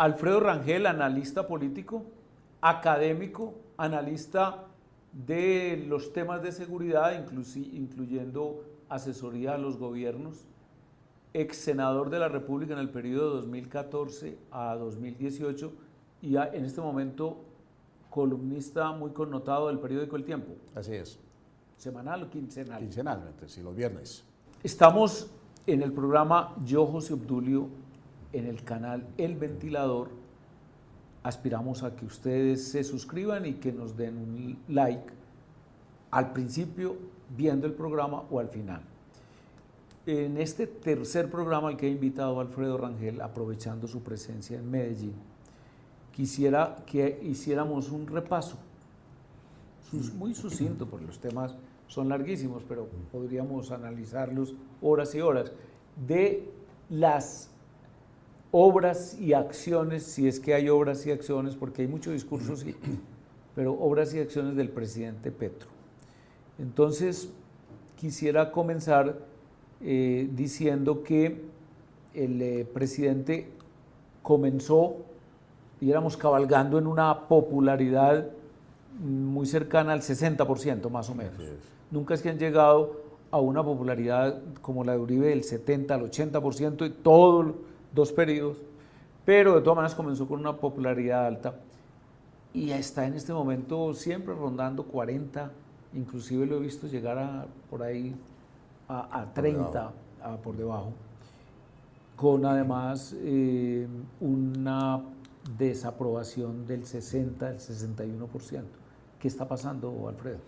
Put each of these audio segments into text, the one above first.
Alfredo Rangel, analista político, académico, analista de los temas de seguridad, incluyendo asesoría a los gobiernos, ex senador de la República en el periodo de 2014 a 2018 y en este momento columnista muy connotado del periódico El Tiempo. Así es. ¿Semanal o quincenal? Quincenalmente, sí, los viernes. Estamos en el programa Yo, José Obdulio, en el canal El Ventilador. Aspiramos a que ustedes se suscriban y que nos den un like al principio, viendo el programa, o al final. En este tercer programa al que he invitado a Alfredo Rangel, aprovechando su presencia en Medellín, quisiera que hiciéramos un repaso, muy sucinto, porque los temas son larguísimos, pero podríamos analizarlos horas y horas, de las obras y acciones, si es que hay obras y acciones, porque hay mucho discurso, sí, pero obras y acciones del presidente Petro. Entonces, quisiera comenzar diciendo que el presidente comenzó, y éramos cabalgando en una popularidad muy cercana al 60% más o menos. Nunca es que han llegado a una popularidad como la de Uribe del 70 al 80% y todos 2 periodos, pero de todas maneras comenzó con una popularidad alta y está en este momento siempre rondando 40, inclusive lo he visto llegar por ahí a 30 por debajo, con además una desaprobación del 60, del 61%. ¿Qué está pasando, Alfredo?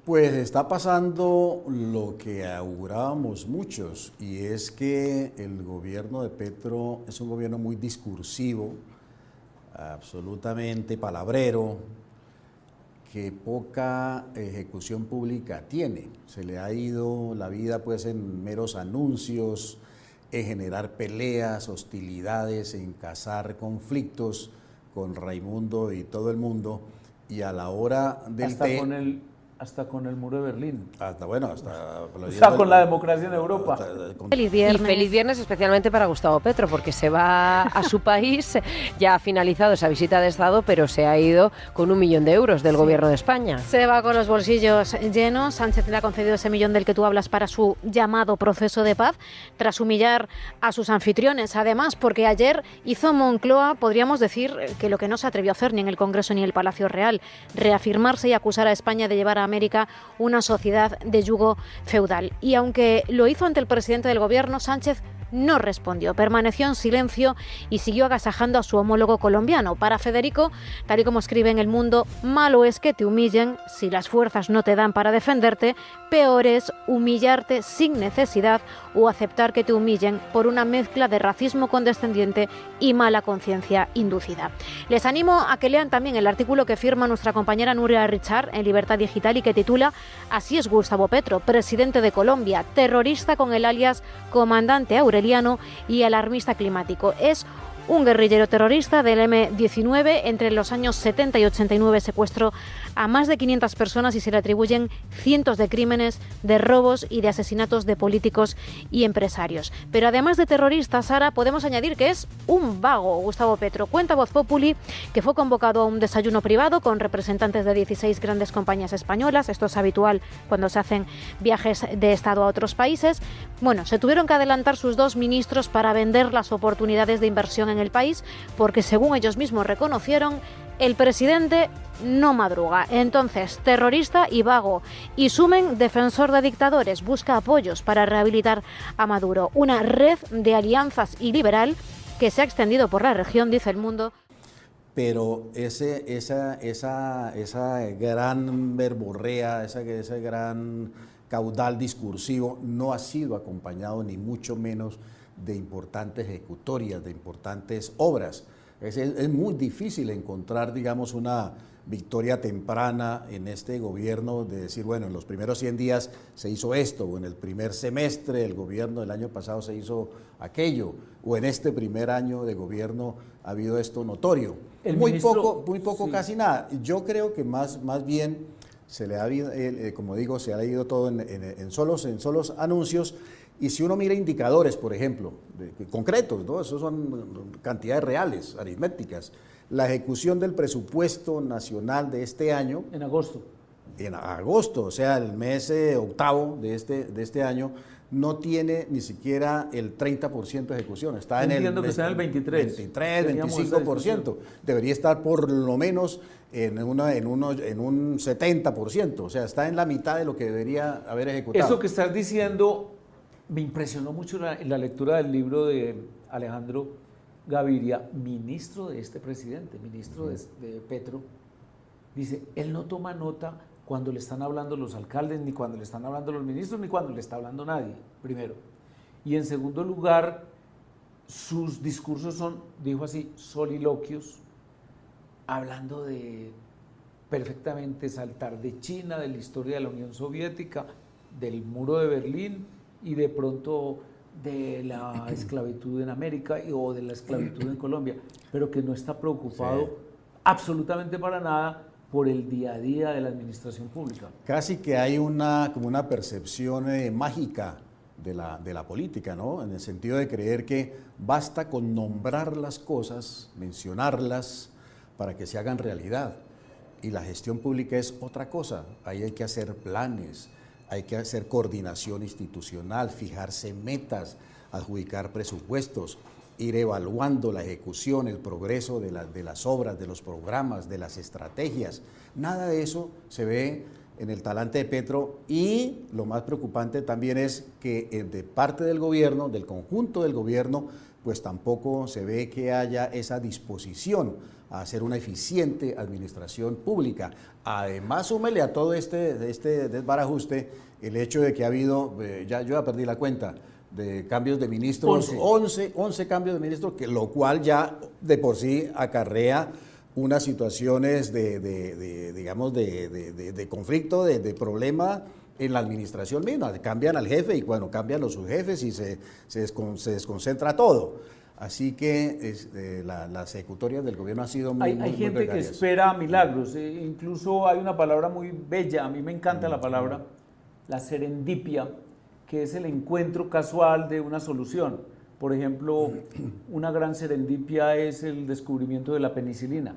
Pues está pasando lo que augurábamos muchos, y es que el gobierno de Petro es un gobierno muy discursivo, absolutamente palabrero, que poca ejecución pública tiene. Se le ha ido la vida pues en meros anuncios, en generar peleas, hostilidades, en cazar conflictos con Raimundo y todo el mundo, y a la hora del hasta con el muro de Berlín. O sea, con la democracia en Europa. Feliz viernes. Y feliz viernes especialmente para Gustavo Petro, porque se va a su país, ya ha finalizado esa visita de Estado, pero se ha ido con 1 millón de euros del gobierno de España. Se va con los bolsillos llenos. Sánchez le ha concedido ese millón del que tú hablas para su llamado proceso de paz, tras humillar a sus anfitriones. Además, porque ayer hizo Moncloa, podríamos decir, que lo que no se atrevió a hacer ni en el Congreso ni en el Palacio Real, reafirmarse y acusar a España de llevar a América una sociedad de yugo feudal. Y aunque lo hizo ante el presidente del gobierno, Sánchez no respondió, permaneció en silencio y siguió agasajando a su homólogo colombiano. Para Federico, tal y como escribe en El Mundo, malo es que te humillen si las fuerzas no te dan para defenderte, peor es humillarte sin necesidad o aceptar que te humillen por una mezcla de racismo condescendiente y mala conciencia inducida. Les animo a que lean también el artículo que firma nuestra compañera Nuria Richard en Libertad Digital y que titula Así es Gustavo Petro, presidente de Colombia, terrorista con el alias comandante Aureliano y alarmista climático. Es un guerrillero terrorista del M-19. Entre los años 70 y 89 secuestró a más de 500 personas y se le atribuyen cientos de crímenes, de robos y de asesinatos de políticos y empresarios. Pero además de terrorista, Sara, podemos añadir que es un vago. Gustavo Petro cuenta Voz Populi que fue convocado a un desayuno privado con representantes de 16 grandes compañías españolas. Esto es habitual cuando se hacen viajes de Estado a otros países. Bueno, se tuvieron que adelantar sus 2 ministros para vender las oportunidades de inversión en el país, porque según ellos mismos reconocieron, el presidente no madruga. Entonces, terrorista y vago. Y Sumen, defensor de dictadores, busca apoyos para rehabilitar a Maduro. Una red de alianzas iliberal que se ha extendido por la región, dice El Mundo. Pero esa gran verborrea, ese gran caudal discursivo no ha sido acompañado ni mucho menos de importantes ejecutorias, de importantes obras. Es muy difícil encontrar, digamos, una victoria temprana en este gobierno de decir, bueno, en los primeros 100 días se hizo esto, o en el primer semestre del gobierno del año pasado se hizo aquello, o en este primer año de gobierno ha habido esto notorio. Muy poco, sí. Casi nada. Yo creo que más bien se le ha, como digo, se ha ido todo en solos anuncios, Y si uno mira indicadores, por ejemplo, concretos, ¿no? Esos son cantidades reales, aritméticas. La ejecución del presupuesto nacional de este año. En agosto. En agosto, o sea, el mes octavo de este año, no tiene ni siquiera el 30% de ejecución. Está Entiendo que está en el 23. 23, 25%. Debería estar por lo menos en un 70%. O sea, está en la mitad de lo que debería haber ejecutado. Eso que estás diciendo me impresionó mucho en la lectura del libro de Alejandro Gaviria, ministro de este presidente, ministro de Petro. Dice, él no toma nota cuando le están hablando los alcaldes, ni cuando le están hablando los ministros, ni cuando le está hablando nadie, primero. Y en segundo lugar, sus discursos son, dijo así, soliloquios, hablando de perfectamente saltar de China, de la historia de la Unión Soviética, del muro de Berlín y de pronto de la esclavitud en América o de la esclavitud en Colombia, pero que no está preocupado absolutamente para nada por el día a día de la administración pública. Casi que hay como una percepción mágica de la política, ¿no? En el sentido de creer que basta con nombrar las cosas, mencionarlas, para que se hagan realidad. Y la gestión pública es otra cosa. Ahí hay que hacer planes, hay que hacer coordinación institucional, fijarse metas, adjudicar presupuestos, ir evaluando la ejecución, el progreso de las obras, de los programas, de las estrategias. Nada de eso se ve en el talante de Petro, y lo más preocupante también es que de parte del gobierno, del conjunto del gobierno, pues tampoco se ve que haya esa disposición a hacer una eficiente administración pública. Además, súmele a todo este desbarajuste el hecho de que ha habido, yo ya perdí la cuenta, de cambios de ministros, 11 cambios de ministros, lo cual ya de por sí acarrea unas situaciones de conflicto, de problema en la administración misma. Cambian al jefe y bueno, cambian los subjefes y se desconcentra todo. Así que las ejecutorias del gobierno han sido muy Hay gente precarias. que espera milagros, incluso hay una palabra muy bella, a mí me encanta la palabra, la serendipia, que es el encuentro casual de una solución. Por ejemplo, una gran serendipia es el descubrimiento de la penicilina,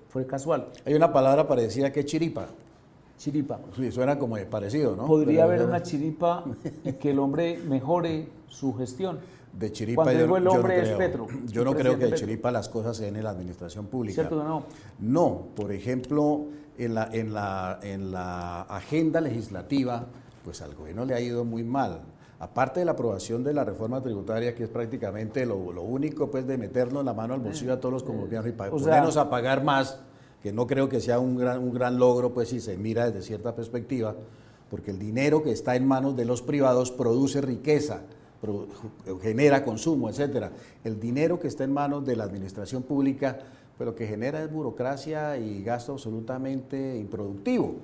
fue casual. Hay una palabra parecida que es chiripa. Chiripa. Sí, suena como parecido, ¿no? Podría haber una chiripa y que el hombre mejore su gestión. De chiripa Cuando digo el hombre es creo. Petro. Yo no creo que de chiripa las cosas se den en la administración pública. ¿Cierto que no? No, por ejemplo, en la agenda legislativa, pues al gobierno le ha ido muy mal. Aparte de la aprobación de la reforma tributaria, que es prácticamente lo único, pues, de meternos la mano al bolsillo a todos los colombianos y ponernos a pagar más, que no creo que sea un gran logro, pues, si se mira desde cierta perspectiva, porque el dinero que está en manos de los privados produce riqueza, genera consumo, etcétera. El dinero que está en manos de la administración pública, pues lo que genera es burocracia y gasto absolutamente improductivo.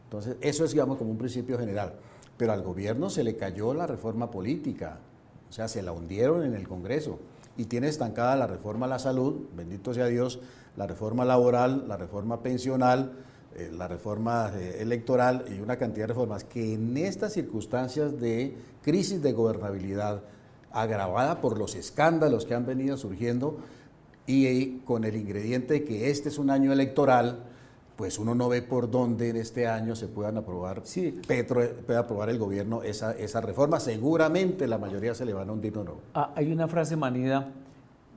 Entonces, eso es, digamos, como un principio general. Pero al gobierno se le cayó la reforma política, o sea, se la hundieron en el Congreso y tiene estancada la reforma a la salud, bendito sea Dios, la reforma laboral, la reforma pensional, la reforma electoral y una cantidad de reformas que en estas circunstancias de crisis de gobernabilidad agravada por los escándalos que han venido surgiendo y con el ingrediente de que este es un año electoral, pues uno no ve por dónde en este año se puedan aprobar, Petro puede aprobar el gobierno esa reforma. Seguramente la mayoría se le van a hundir o no. Hay una frase manida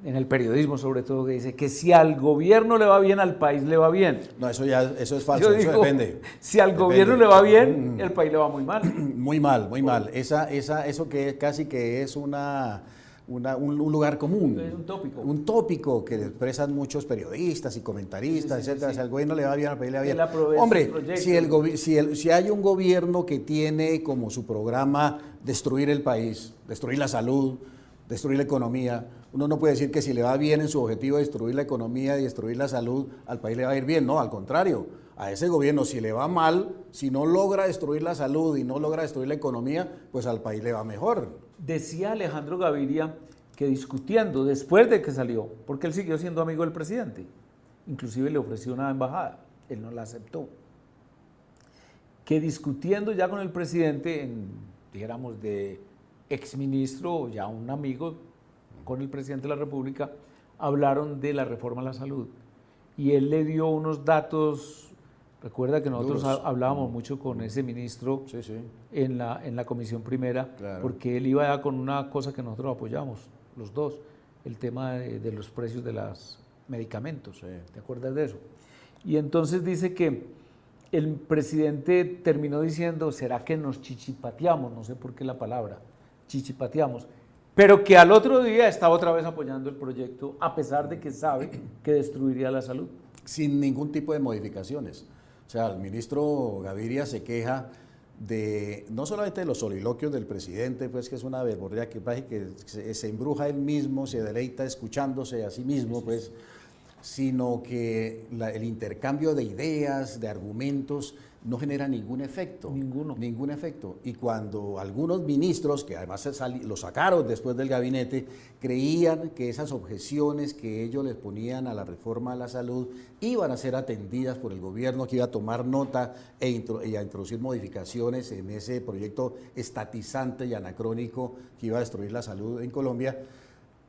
en el periodismo sobre todo que dice que si al gobierno le va bien, al país le va bien. No, eso es falso, eso depende. Si al gobierno le va bien, el país le va muy mal. Muy mal, muy mal. Eso que casi que es un lugar común. Es un tópico. Un tópico que expresan muchos periodistas y comentaristas, etcétera. Si al gobierno le va bien, al país le va bien. Hombre, si hay un gobierno que tiene como su programa destruir el país, destruir la salud, destruir la economía, uno no puede decir que si le va bien en su objetivo de destruir la economía y destruir la salud, al país le va a ir bien. No, al contrario. A ese gobierno, si le va mal, si no logra destruir la salud y no logra destruir la economía, pues al país le va mejor. Decía Alejandro Gaviria que discutiendo después de que salió, porque él siguió siendo amigo del presidente, inclusive le ofreció una embajada, él no la aceptó, que discutiendo ya con el presidente, dijéramos de exministro, ya un amigo, con el presidente de la República, hablaron de la reforma a la salud. Y él le dio unos datos, recuerda que nosotros hablábamos mucho con ese ministro Sí, sí. en la comisión primera, Claro. porque él iba ya con una cosa que nosotros apoyamos, los dos, el tema de los precios de los medicamentos. Sí. ¿Te acuerdas de eso? Y entonces dice que el presidente terminó diciendo, ¿será que nos chichipateamos? No sé por qué la palabra, chichipateamos. Pero que al otro día está otra vez apoyando el proyecto, a pesar de que sabe que destruiría la salud. Sin ningún tipo de modificaciones. O sea, el ministro Gaviria se queja de no solamente de los soliloquios del presidente, pues que es una verborrea que parece que se embruja él mismo, se deleita escuchándose a sí mismo, pues, sino que el intercambio de ideas, de argumentos, no genera ningún efecto. Ninguno. Ningún efecto. Y cuando algunos ministros, que además lo sacaron después del gabinete, creían que esas objeciones que ellos les ponían a la reforma a la salud iban a ser atendidas por el gobierno, que iba a tomar nota y a introducir modificaciones en ese proyecto estatizante y anacrónico que iba a destruir la salud en Colombia,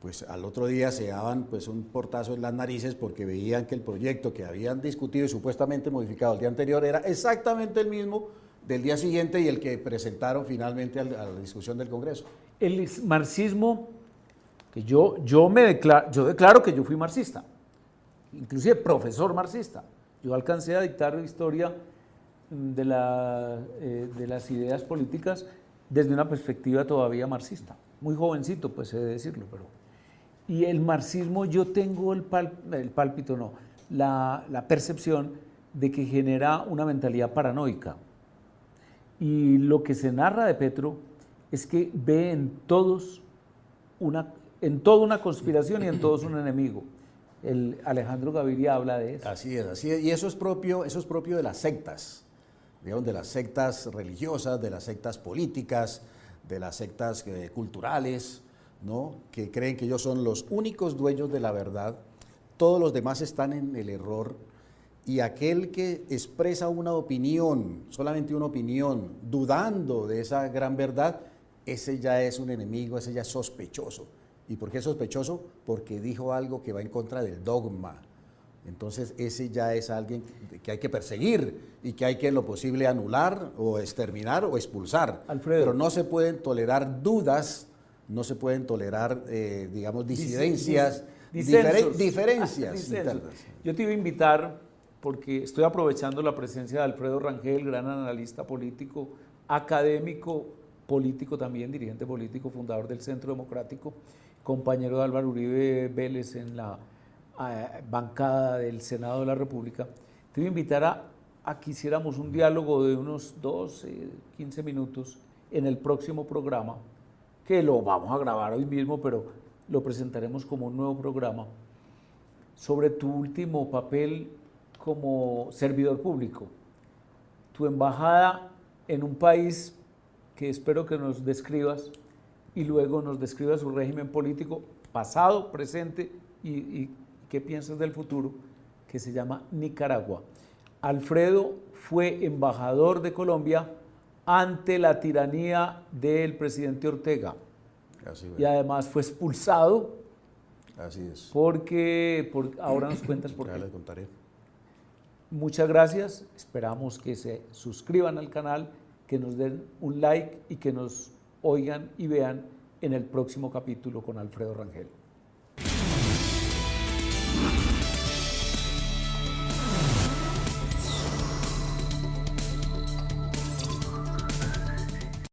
pues al otro día se daban pues un portazo en las narices porque veían que el proyecto que habían discutido y supuestamente modificado el día anterior era exactamente el mismo del día siguiente y el que presentaron finalmente a la discusión del Congreso. El marxismo, que yo declaro que yo fui marxista, inclusive profesor marxista. Yo alcancé a dictar historia de las ideas políticas desde una perspectiva todavía marxista. Muy jovencito, pues he de decirlo, pero... Y el marxismo, yo tengo la percepción de que genera una mentalidad paranoica. Y lo que se narra de Petro es que ve en toda una conspiración y en todos un enemigo. El Alejandro Gaviria habla de eso. Así es. Y eso es propio de las sectas, digamos, de las sectas religiosas, de las sectas políticas, de las sectas culturales, ¿no? Que creen que ellos son los únicos dueños de la verdad, todos los demás están en el error, y aquel que expresa una opinión, solamente una opinión, dudando de esa gran verdad, ese ya es un enemigo, ese ya es sospechoso. ¿Y por qué es sospechoso? Porque dijo algo que va en contra del dogma. Entonces ese ya es alguien que hay que perseguir y que hay que en lo posible anular o exterminar o expulsar. Alfredo. Pero no se pueden tolerar dudas, no se pueden tolerar, digamos, disidencias, diferencias internas. Yo te iba a invitar, porque estoy aprovechando la presencia de Alfredo Rangel, gran analista político, académico, político también, dirigente político, fundador del Centro Democrático, compañero de Álvaro Uribe Vélez en la bancada del Senado de la República. Te iba a invitar a que hiciéramos un diálogo de unos 12, 15 minutos en el próximo programa, que lo vamos a grabar hoy mismo, pero lo presentaremos como un nuevo programa, sobre tu último papel como servidor público, tu embajada en un país que espero que nos describas y luego nos describas su régimen político pasado, presente y qué piensas del futuro, que se llama Nicaragua. Alfredo fue embajador de Colombia ante la tiranía del presidente Ortega. Y además fue expulsado. Así es. Porque ahora nos cuentas por qué. Ya les contaré. Muchas gracias. Esperamos que se suscriban al canal, que nos den un like y que nos oigan y vean en el próximo capítulo con Alfredo Rangel.